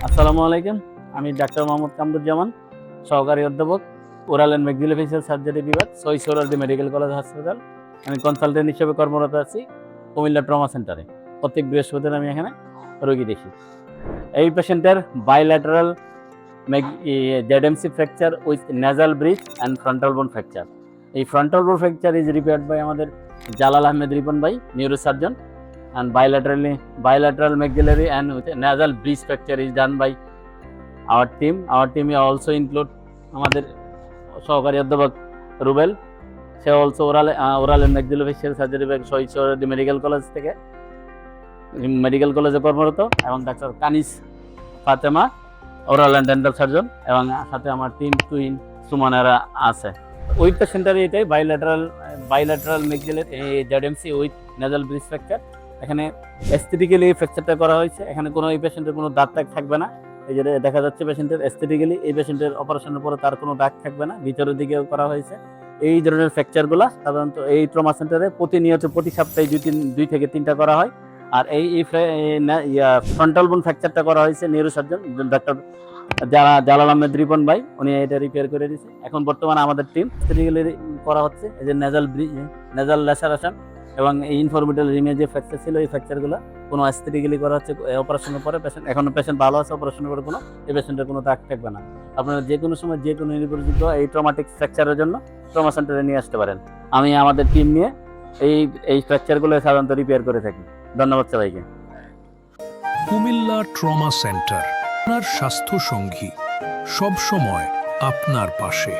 আসসালামু আলাইকুম। আমি ডাক্তার মোহাম্মদ কামরুজ্জামান, সহকারী অধ্যাপক, ওরাল অ্যান্ড ম্যাক্সিলোফেসিয়াল সার্জারি বিভাগ, সই সোহরাওয়ার্দী মেডিকেল কলেজ হাসপাতাল। আমি কনসালটেন্ট হিসেবে কর্মরত আছি কুমিল্লা ট্রমা সেন্টারে। প্রত্যেক বৃহস্পতিবার আমি এখানে রোগী দেখি। এই পেশেন্টের bilateral ZMC fracture with nasal bridge and frontal bone fracture. এই frontal bone fracture is repaired by আমাদের জালাল আহমেদ রিপন ভাই, neurosurgeon, and bilateral maxillary and with a nasal bridge fracture is done by our team. Our team also include আমাদের সহকারী অধ্যাপক রুবেল, সে also oral and maxillofacial surgery বিভাগ সই Suhrawardy medical কলেজে কর্মরত, এবং ডাক্তার Kaniz Fatema oral and dental surgeon, এবং সাথে আমার টুইন সুমানারা আছে। ওই পেশেন্টারে এটাই bilateral maxillary ZMC with nasal bridge fracture. এখানে এস্থেটিক্যালি ফ্র্যাকচারটা করা হয়েছে। এখানে কোনো এই পেশেন্টের কোনো দাগ টাগ থাকবে না। এই যে দেখা যাচ্ছে পেশেন্টের এস্থেটিক্যালি এই পেশেন্টের অপারেশনের পরে তার কোনো দাগ থাকবে না, ভিতরের দিকেও করা হয়েছে। এই ধরনের ফ্র্যাকচারগুলো সাধারণত এই ট্রমা সেন্টারে প্রতি সপ্তাহে 2 থেকে 3টা করা হয়। আর এই ফ্রন্টাল বোন ফ্র্যাকচারটা করা হয়েছে নিউরোসার্জন ডাক্তার জালাল আহমেদ রিপন ভাই, উনি এটা রিপেয়ার করে দিয়েছে। এখন বর্তমানে আমাদের টিম এস্থেটিক্যালি করা হচ্ছে। এই যে নেজাল ল্যাসারেশন এবং এই ইনফরমেটাল রিমে যে ফ্র্যাকচার ছিল, এই ফ্র্যাকচারগুলো কোনো অ্যাস্থেটিক্যালি করা হচ্ছে অপারেশনের পরে। পেশেন্ট ভালো আছে, অপারেশনের পরে কোনো এই পেশেন্টের কোনো দাগ থাকবে না। আপনারা যে কোনো সময় যে কোনো নির্ভরযোগ্য এই ট্রমাটিক ফ্র্যাকচারের জন্য ট্রমা সেন্টারে নিয়ে আসতে পারেন। আমি আমাদের টিম নিয়ে এই ফ্র্যাকচারগুলো সাধারণত রিপেয়ার করে থাকি। ধন্যবাদ সবাইকে। কুমিল্লা ট্রমা সেন্টার, আপনার স্বাস্থ্য সঙ্গী, সব সময় আপনার পাশে।